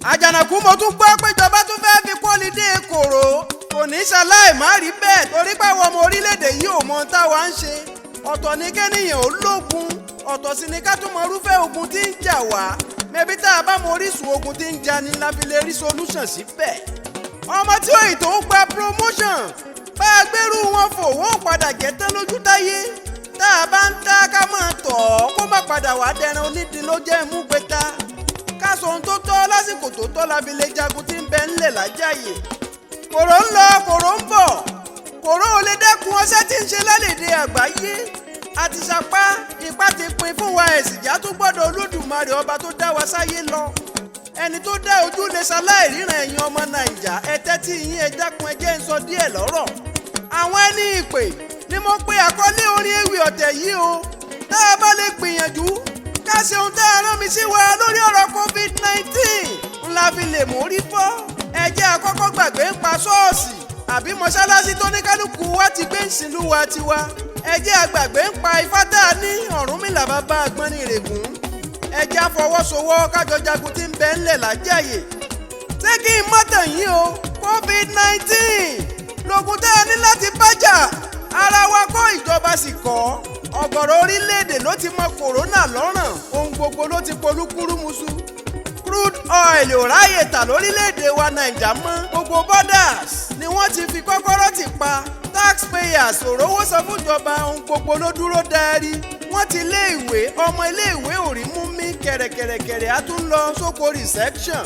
Àjànàkú mo tún gbọ́ pé ìjọba tún fẹ́ fi pọ́lídé kòró kò ní ṣaláì má rí bẹ́ẹ̀ torí pé àwọn ọmọ orílẹ̀-èdè yìí ò mọ ohun táwa ń ṣe. Ọ̀tọ̀ ní kéèyàn ó lógun, ọ̀tọ̀ sì ní ká tún mọ irúfẹ́ ogun tí ń jà wá. Mẹ́bí tá a bá mọ orísun ogun tí ń jà ni la fi lè rí solution síbẹ̀. Ọmọ tí òyìn tó ń gba promotion bá a gbérú wọn fò wọ́n padà jẹ́ tán lójú táyé. Tá a bá ń tá ká máa tọ̀ ọ́ kó má padà wá dẹran onídìí ló jẹ́ ìmúgbẹ́ta. Ká sọ ohun tó tọ́ lásìkò tó tọ́ la fi lè jagun tí ń bẹ ńlẹ̀ lájàyè. Kòró ń lọ kòró ń bọ̀, kòró ò lè dẹ́kun ọṣẹ́ tí ń ṣe lálẹ́dẹ̀ àgbáyé. Àti sapá ipá ti pin fún wa ẹ̀sìnjá tó gbọ́dọ̀ Olódùmarè ọba tó dá wa sáyé lọ. Ẹni tó dá ojú lè ṣaláì ríran ẹ̀yin ọmọ Nàìjà ẹ tẹ́tí yín ẹ dákun ẹ jẹ́ ń sọ díẹ̀ lọ́rọ̀. Àwọn ẹni ìpè ni mo pe àkọlé orin ewì ọ̀tẹ̀ yìí o. Tá a bá lè gbìyànjú ká ṣe ohun tá a rán mi sí wa lórí ọ̀rọ̀ COVID-19 ńlá fi lè mórí fọ́. Ẹ jẹ́ àkọ́kọ́ gbàgbé ń pa ṣọ́ọ̀ṣì àbí mọ́ṣáláṣí tó ní kálukú wa ti gbé ìsìnlú wa tiwa. Ẹ jẹ́ àgbàgbé ń pa ifá tá a ní Ọ̀rúnmìlà bàbá Àgbọnnìrègún. Ẹ jẹ́ àfọwọ́sowọ́ kájọ jagun tí ń bẹ ńlẹ̀ lájàyè. Ṣé kí n mọ́tàn yín o COVID-19 lógun tá a ní láti bájà ara wa kọ́ ìjọba sì kọ́. Ọ̀gọ̀rọ̀ orílẹ̀-èdè ló ti mọ kòrónà lọ́rùn, ohun gbogbo ló ti polúkúrúmuṣu. Crude oil ò ráyè tà lórílẹ̀-èdè wa Nàìjà mọ́. Gbogbo borders ni wọ́n ti fi kọ́kọ́rọ́ tì pa. Taxpayers ò rówó san fúnjọba, ohun gbogbo ló dúró dárí. Wọ́n ti lé ìwé, ọmọ ilé ìwé ò rí mú mí kẹ̀rẹ̀kẹ̀rẹ̀ á tún lọ sóko reception.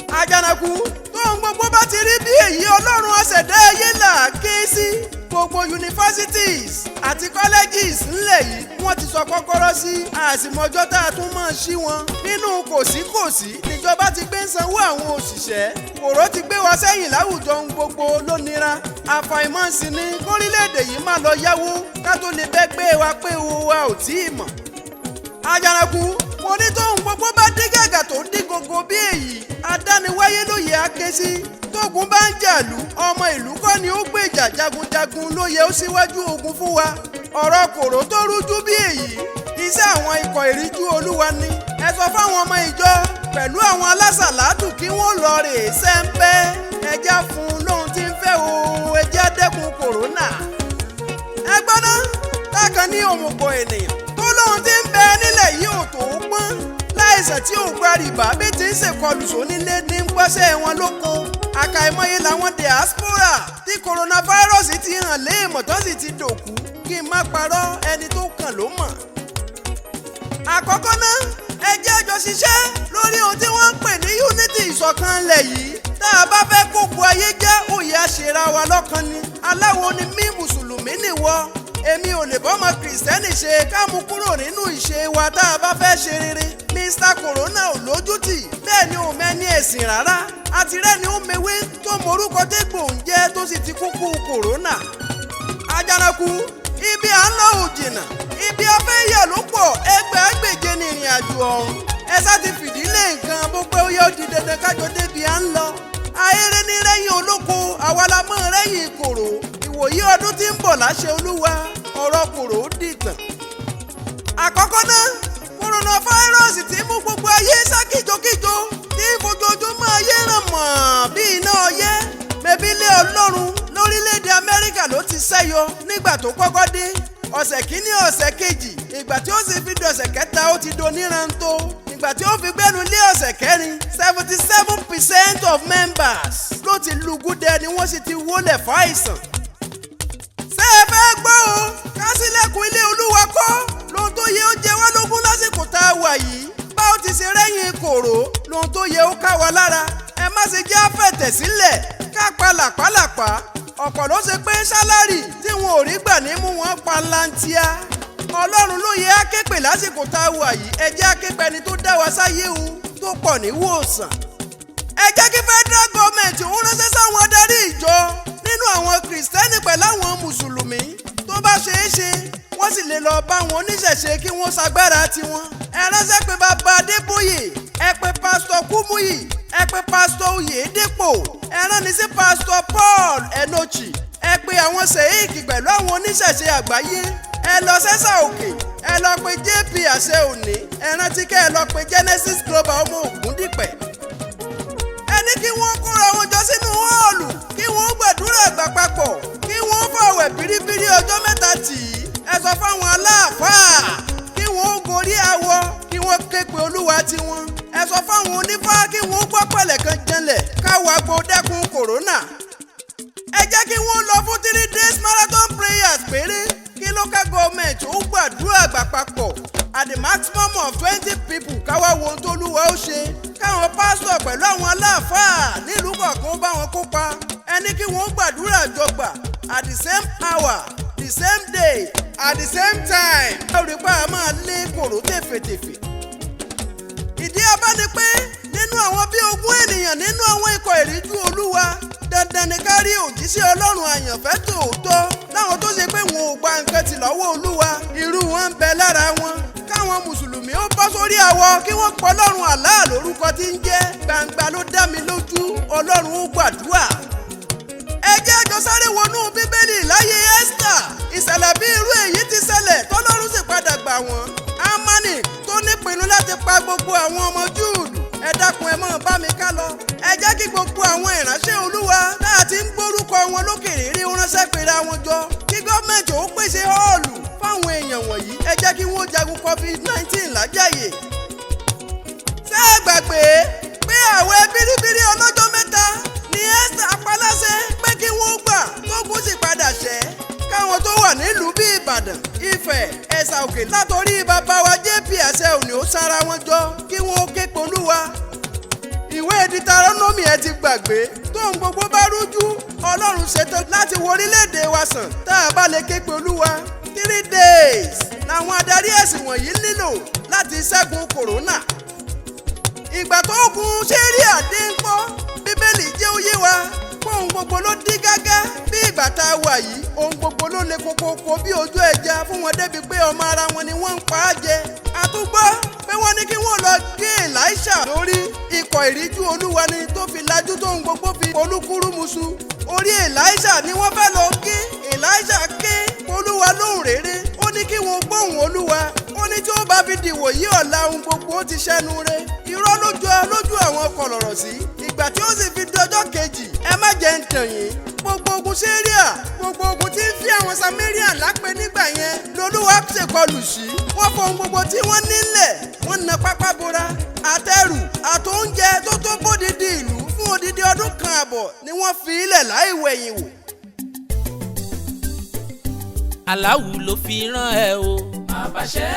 Àjànàkú tóun gbogbo bá ti rí bí èyí Ọlọ́run ọ̀sẹ̀dá ayé là á ké sí. Gbogbo universities àti colleges ńlẹ̀ yìí wọ́n ti sọ kọ́kọ́rọ́ sí àsìmọ́jọ́ tá a tún máa ṣí wọn. Nínú kòsíkòsí níjọba ti gbé ń sanwó àwọn òṣìṣẹ́. Kòró ti gbé wa sẹ́yìn láwùjọ ohun gbogbo ló nira. Àfàìmọ̀ sí ni kórílẹ̀-èdè yìí máa lọ yáwó ká tó lè bẹ́gbẹ́ wa pé owó wa ò tí ì mọ̀. Àjànàkú mo ní tóun gbogbo bá dé gàgà tó dí gogo bí èyí adániwáyé ló yẹ á ké sí. Tógun bá ń jàlú ọmọ ìlú kọ́ ni ó gbèjà jagunjagun ló yẹ ó síwájú ogun fún wa. Ọ̀rọ̀ kòró tó rújú bí èyí iṣẹ́ àwọn ikọ̀ ìríjú Olúwa ni. Ẹ sọ fáwọn ọmọ ìjọ pẹ̀lú àwọn alásàlátù kí wọ́n lọ rè é sẹ́ńpẹ́. Ẹja fún un lóhun tí ń fẹ́ o ẹja dẹ́kun kòrónà. Ẹ gbọ́dọ̀ tákan ní òmùgọ̀ ènìyàn tó lóhun tí ń bẹ nílẹ̀ yìí ò tó pọ́n. Láìsàn tí ò gba rìbá bí ti ń ṣèkọlù sónílé ní ń gbọ́sẹ̀ wọn lóko. Àkàìmọye làwọn diaspora tí coronavirus ti hàn léèmọ̀ tó sì ti dòkú. Kí n má parọ́ ẹni tó kàn ló mọ̀. Àkọ́kọ́ náà ẹ jẹ́ àjọ ṣiṣẹ́ lórí ohun tí wọ́n ń pè ní unity ìṣọ̀kan ilẹ̀ yìí. Tá a bá fẹ́ kókó ayé jẹ́ òye àṣẹra wa lọ́kan ni. Aláwo ni mí mùsùlùmí nìwọ. Èmi ò lè bọ́mọ kìrìsìtẹ́nì ṣe ká mú kúrò nínú ìṣe wa tá a bá fẹ́ ṣe rere. Mr. Corona ò lójútì bẹ́ẹ̀ ni ò mẹ́ni ẹ̀sìn rárá. Àtirẹ́ ni ó mewé tó morúkọ tégbò ń jẹ́ tó sì ti kúkú kòrónà. Àjànàkú ibi à ń lọ ò jìnnà, ibi afẹ́ yà ló pọ̀ ẹgbẹ̀ẹ́gbèje ní ìrìn àjò ọ̀hún. Ẹ sá ti fìdílé nǹkan bó pé ó yẹ ó di dandan kájọ débi à ń lọ. Ahéré ní rẹ́yìn olóko àwa la mọ̀ rẹ́yìn kòró. Ìwòyí ọdún tí ń bọ̀ láṣẹ Olúwa ọ̀rọ̀ kòró dìtàn. Àkọ́kọ́ náà kòrónàfáírọ́ọ̀sì tí mú gbogbo ayé sá kíjokíjo tí fojoojúmọ́ ayé ràn mọ́ bí iná ọyẹ́. Mẹ́bí ilé Ọlọ́run lórílẹ̀‐èdè Amẹ́ríkà ló ti ṣẹ́yọ nígbà tó kọ́kọ́ dé. Ọ̀sẹ̀ kìíní ọ̀sẹ̀ kejì ìgbà tí ó sì fi dọ̀sẹ̀ kẹta ó ti doníranto. Ìgbà tí ó fi gbẹ́nu lé ọ̀sẹ̀ kẹrin 77% of members ló ti lùgúdẹ ni wọ́n sì ti wólẹ̀ fáìsàn. Ṣé ẹ fẹ́ gbọ́ o? Ká sílẹ̀kùn ilé Olúwa kọ́ lóhun tó yẹ ó jẹ wá lógún lásìkò tá a wà yìí. Bá ó ti ṣe rẹ́yìn kòró lóhun tó yẹ ó ká wa lára. Ẹ má ṣe jẹ́ àfẹ̀tẹ̀ sílẹ̀ ká pa làpálàpá. Ọ̀pọ̀ ló ṣe pé sálárì tí wọn ò rí gbà ní mú wọn pa lantia. Ọlọ́run ló yẹ á ké pè lásìkò tá a wà yìí. Ẹ jẹ́ á ké pe ẹni tó dá wa sáyé o tó pọ̀ ní wòsàn. Ẹ jẹ́ kí federal government òun ránṣẹ́ sáwọn adarí ìjọ nínú àwọn kìrìsìtẹ́nì pẹ̀lú àwọn mùsùlùmí tó bá ṣeé ṣe wọ́n sì lè lọ bá wọn oníṣẹ̀ṣe kí wọ́n ṣagbára tiwọn. Ẹ ránṣẹ́ pé bàbá Adébóyè, ẹ pé pásítọ̀ Kúmúyì, ẹ pé pásítọ̀ Oyèdépò, ẹ rán ni sí pásítọ̀ Paul Enochi, ẹ pé àwọn sèéèkì pẹ̀lú àwọn oníṣẹ̀ṣe àgbáyé. Ẹ lọ sẹ́sà òkè, ẹ lọ pé JP àṣẹ òní, ẹ rántí kẹ́ ẹ lọ pé Genesis Global ọmọ Ògúndìpẹ̀. tiwọn. ẹ sọ fáwọn onífá kí wọ́n gbọ́ pẹ̀lẹ́ kan jẹlẹ̀ káwọn agbo dẹ́kun kòrónà. ẹ jẹ́ kí wọ́n lọ fún 3 days marathon prayers péré kí local government ó gbàdúrà àgbà papọ̀ at the maximum of 20 people káwá wo ohun tó lúwa ó ṣe. káwọn pásítọ̀ pẹ̀lú àwọn aláàfáà nílùú kọ̀ọ̀kan bá wọn kópa. ẹni kí wọ́n gbàdúrà jọgbà at the same hour the same day at the same time. olùpá máa lé kòró tèfètèfè. ìdí abá ni pé nínú àwọn bíi 20 ènìyàn nínú àwọn ikọ̀ ìríjú olúwa dandan ni ká rí òjíṣẹ́ ọlọ́run àyànfẹ́ tòótọ́ láwọn tó ṣe pé wọn ò gba nǹkan tì lọ́wọ́ olúwa irú wọn ń bẹ lára wọn. káwọn mùsùlùmí ó bọ́ sórí àwọ kí wọ́n pọ̀ ọlọ́run Allah lórúkọ tí ń jẹ́ gbangba ló dá mi lójú ọlọ́run ó gbàdúrà. ẹ jẹ́ àjọ sáré wọnú bíbélì láyé Ẹ́sítà ìṣẹ̀lẹ̀ bí irú èyí ti ṣẹlẹ̀ tọ́lọ́run sì padà gbà wọ́n. Ámánì tó nípinnu láti pa gbogbo àwọn ọmọ Júùdù ẹ dákun ẹ mọ̀ bá mi ká lọ. ẹ jẹ́ kí gbogbo àwọn ìránṣẹ́ olúwa tá a ti ń gbórúkọ wọn lókèrè rí ránṣẹ́ pera wọn jọ kí gọ́ọ̀mẹ̀ntì ó pèsè họ́ọ̀lù fáwọn èèyàn wọ̀nyí ẹ jẹ́ kí wọ́n jagun COVID-19 lájàyè. ṣé ẹ gbàgbé pé àwẹ̀ bíríbírí ọlọ́jọ́ mẹ́ta ni Ẹ́sítà paláṣẹ pé kí wọ́n gbà tógun sì padà ṣẹ́ káwọn tó wà nílùú bíi Ìbàdàn Ifẹ̀ Ẹ̀sà Òkè látòrí bàbá wa JP Àṣẹ Òní ó sára wọn jọ kí wọ́n ké polúwa. ìwé Dítárónómì ẹ ti gbàgbé tóun gbogbo bá rújú Ọlọ́run ṣetán láti wo orílẹ̀-èdè wa sàn tá a bá lè ké polúwa. 3 days làwọn adarí ẹ̀sìn wọ̀nyí nílò láti ṣẹ́gun kòrónà. ìgbà tó gun ṣẹ́ríà dé ń kọ́ bíbélì jẹ́ ó yé wa ohun gbogbo ló dí gágá bí ìgbà tá a wà yìí ohun gbogbo ló le kókókó bí ojú ẹja fún wọn débi pé ọmọ ara wọn ni wọ́n ń pa á jẹ. àtúgbọ́ pé wọ́n ní kí wọ́n lọ gé Èlíṣà lórí ikọ̀ ìríjú olúwa ni tó fi lajú tóhun gbogbo fi olúkúrúmuṣu. orí Èlíṣà ni wọ́n fẹ́ lọ gé. Èlíṣà ké olúwa lóhùn réré ó ní kí wọ́n gbóhùn olúwa ó ní tí ó bá fi dìwò yí ọ̀la ohun gbogbo ó ti ṣẹ́nu rẹ̀. irọ́ lójú àwọn kọlọ̀rọ̀ sí ìgbà tí ó sì fi dọjọ́ kejì ẹ má jẹ́ ń tàn yín gbogbo ogun Síríà gbogbo ogun tí ń fi àwọn Samaria lápẹ́ nígbà yẹn lolúwa ṣèkọlù sí. wọ́n fọ ohun gbogbo tí wọ́n nílẹ̀ wọ́n na pápá bora àtẹrù àtóúnjẹ tó tó bódìdí ìlú fún odidi ọdún kan àbọ̀ ni wọ́n fi ilẹ̀ láì wẹ̀yìn wò. Aláwù ló fi rán ẹ o. Àbàṣẹ.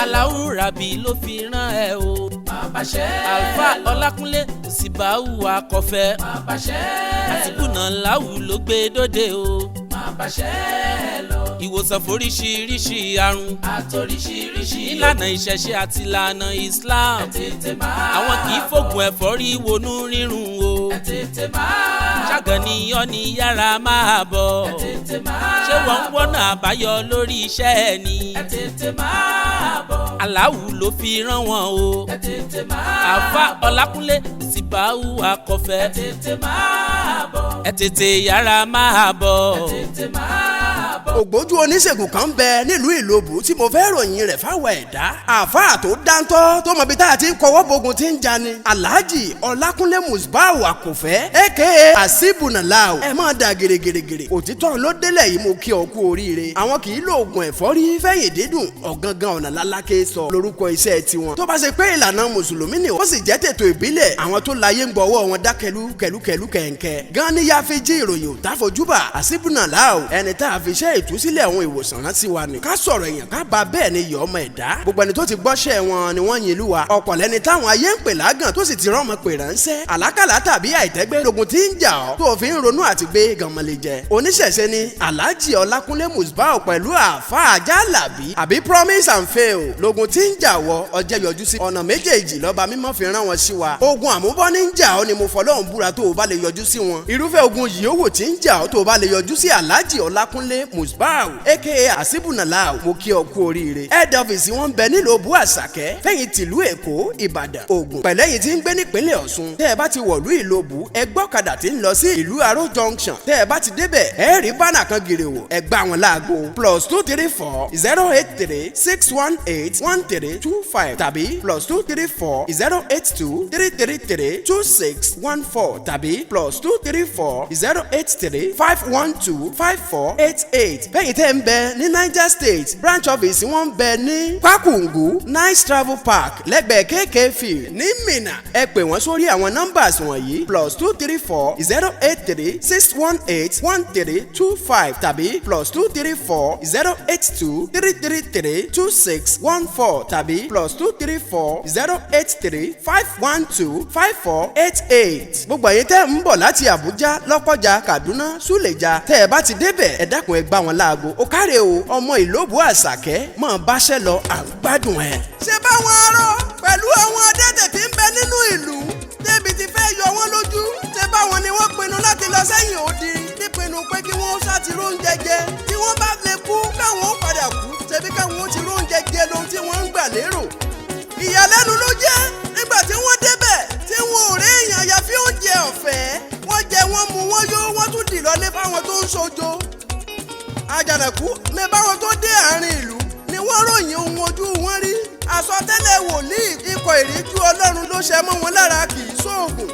Aláwù Rábì ló fi rán ẹ o. Àbàṣẹ. Àlùfáà Ọlákúnlé Síbáù Akọ̀fẹ́. Àbàṣẹ. Àtìkùnà Láwù ló gbé dóde o. Àbàṣẹ lọ. Ìwòsàn foríṣiríṣi àrùn. Àtoríṣiríṣi. Ìlànà ìṣẹ̀ṣe àti ìlànà Islam. Ẹ tètè máa. Àwọn kì í fògùn ẹ̀fọ́rí wọnú rírun o. Ẹ tètè máa. Ṣàgànnìyàn ni yára máa bọ̀. Ẹ tètè máa. Ṣé wọ́n ń wọ́nà àbáyọ lórí iṣẹ́ ẹ ni? Ẹ tètè máa bọ̀. Aláwù ló fi rán wọn o. Ẹ tètè máa. Àfáà Ọlákúnlé Síbáù Akọ̀fẹ́. Ẹ tètè máa bọ̀. Ẹ tètè yára máa bọ̀. Ẹ tètè máa bọ̀. ògbójú oníṣègùn kan bẹ nílùú Ìlobù tí mo fẹ́ ròyìn rẹ̀ fáwọn ẹ̀dá. àfáà tó dáńtọ́ tó mọ bí tá a ti ń kọwọ́ bogun ti ń jani. Alhaji Ọlákúnlé Musbau Akọ̀fẹ́ aka Asibunallahu ẹ máa da gèrègèrègèrè. òtítọ́ ló délẹ̀ yìí mo kí ọ kú oríire. àwọn kì í lo oògùn ẹ̀fọ́rí fẹ̀yìn dídùn ọ̀gangan ọ̀nà lálákè sọ lórúkọ iṣẹ́ tiwọn. tó bá ṣe pé ìlànà mùsùlùmí ni ó sì jẹ́ tètò ìbílẹ̀ àwọn tó láyé ń gbọ́wọ́ wọn dákẹ́lú kẹlúkẹlú kẹ̀ǹkẹ́. gan ni ya fi jí ìròyìn òtá fojúbà Asibunallahu ẹni tá a fi ṣe ìtúsílẹ̀ àwọn ìwòsàn rántí wa ni. ká sọ̀rọ̀ èèyàn ká bá bẹ́ẹ̀ ni yọ̀ ọmọ ẹ̀dá. gbogbo ẹni tó ti gbọ́ṣẹ́ wọn ni wọ́n yin ìlú wa. ọ̀pọ̀ lẹni táwọn ayé ń pè lágàn tó sì ti rán ọmọ pè ránṣẹ́. àlákàlà tàbí àìtẹ́gbẹ́ lógun tí ń jà ọ́ tó fi ń ronú àti gbé gànmọ́lẹ̀ jẹ. oníṣẹ̀ṣe ni Alhaji Ọlákúnlé Musbau pẹ̀lú àáfàá Jálàbí àbí Promise and Fail lógun tí ń jà wọ́ ọjẹ́ yọjú sí. ọ̀nà méjèèjì lọ́ba mímọ́ fi rán wọn sí wa. ogun àmúbọ́ ní ń jà ọ́ ni mo fọlọ́run búra tó o bá lè yọjú sí wọn. irúfẹ́ ogun yìí ó wò tí ń jà ọ́ tó o bá lè yọjú sí Alhaji Ọlákúnlé Musbau aka Asibunallahu mo kí ọ kú oríire. head office wọn bẹ nílùú Òbú Àṣàkẹ́ fẹ̀yìn tìlú Èkó Ìbàdàn Ògùn pẹ̀lẹ́yìn tí ń gbé nípínlẹ̀ Ọ̀ṣun. tẹ́ ẹ bá ti wọ̀lú Ìlobù ẹ gbọ́kadà tí ń lọ sí ìlú Aró junction. tẹ́ ẹ bá ti débẹ̀ ẹ rí bánà kan gèrè wò ẹ gbá wọn láago +234 083 618 1325 tàbí +234 082 333 2614 tàbí +234 083 512 5488 bẹ́yìn tẹ́ ń bẹ ní Niger State branch office wọn ń bẹ ní Kwakungu Nice Travel Park lẹ́gbẹ̀ẹ́ KK Field ní Minna. Ẹ pè wọ́n sórí àwọn numbers wọ̀nyí +234 083 618 1325 tàbí +234 082 333 2614 tàbí +234 083 512 5488. gbogbo ẹ̀yin tẹ́ ń bọ̀ láti Àbújá, Lọ́kọ́jà, Kaduna, Súlèjà tẹ́ ẹ bá ti débẹ̀ ẹ dákun ẹ gbá wọn láago. ó káre o ọmọ Ìlóbù Àṣàkẹ́ mọ̀ báṣẹ́ lọ à ń gbádùn ẹ̀. ṣé báwọn arọ pẹ̀lú àwọn adẹ́tẹ̀ tí ń bẹ nínú ìlú débi ti fẹ́ yọ wọ́n lójú ṣé báwọn ni wọ́n pinnu láti lọ sẹ́yìn odi nípinnu pé kí wọ́n ṣàtìrò oúnjẹ jẹ tí wọ́n bá lè kú káwọn ó padà kú ṣebí káwọn ó ti rò oúnjẹ jẹ lóhun tí wọ́n ń gbà lérò. ìyàlẹ́nu ló jẹ́ nígbà tí wọ́n débẹ̀ tí wọn ò rí èèyàn àyàfi oúnjẹ ọ̀fẹ́ wọ́n jẹ wọ́n mu wọ́n yó wọ́n tún dì lọ́lé fáwọn tó ń ṣojo. àjànàkú ní báwọn tó dé àárín ìlú ni wọ́n ròyìn ohun ojú wọn rí. àsọtẹ́lẹ̀ wòlíì ikọ̀ ìríjú Ọlọ́run ló ṣẹ mọ́ wọn lára kì í ṣoògùn.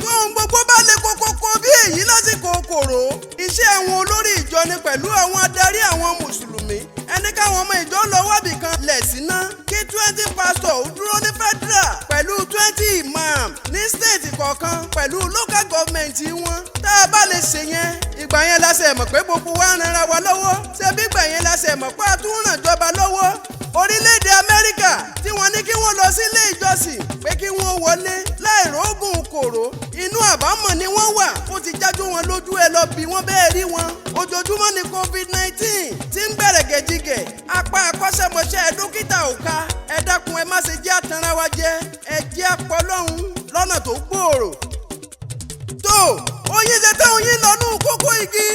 tóun gbogbo bá lè kókókó bí èyí lásìkò kòró iṣẹ́ àwọn olórí ìjọ ni pẹ̀lú àwọn adarí àwọn mùsùlùmí ẹni káwọn ọmọ ìjọ lọ wábì kan lẹ̀ síná kí 20 pásítọ̀ ó dúró ní federal pẹ̀lú 20 imam ní state kọ̀ọ̀kan pẹ̀lú local government wọn. tá a bá lè ṣe yẹn ìgbà yẹn la ṣe mọ̀ pé gbogbo wa ń ranra wa lọ́wọ́ ṣebí ìgbà yẹn la ṣe mọ̀ pé a tún ràn jọba lọ́wọ́. orílẹ̀-èdè Amẹ́ríkà tí wọ́n ní kí wọ́n lọ sí ilé ìjọsìn pé kí wọ́n wọlé láì rógùn kòró inú àbámọ̀ ni wọ́n wà ó ti jájú wọn lójú ẹ lọ bí wọ́n bẹ́ẹ̀ rí wọn. ojoojúmọ́ ni COVID-19 ti ń bẹ̀rẹ̀ gẹ̀jígẹ̀ apá akọ́ṣẹ́mọṣẹ́ dókítà ò ká ẹ dákun ẹ má ṣe jẹ́ àtàrà wa jẹ ẹ jẹ́ àpọ́lọ́hún lọ́nà tó gbòòrò. tó oyin ṣe tẹ́ oyin lọ́nù kókó igi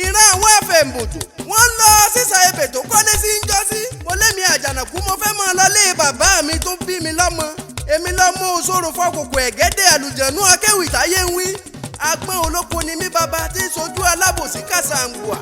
ìran àwọn àfẹ̀mùtù wọ́n lọ sísà ebè tó kọ́lé sí ń jọ́sí. mo lémi Àjànàkú mo fẹ́ máa lọ lé bàbá mi tó bí mi lọ́mọ èmi lọ́mọ òṣòro fọkòkò ẹ̀gẹ́dẹ̀ àlùjẹ̀nú akéwì táyé ń wí. agbọ́n olóko ni mí bàbá tí ń sojú alábòsí kàṣàǹgùà.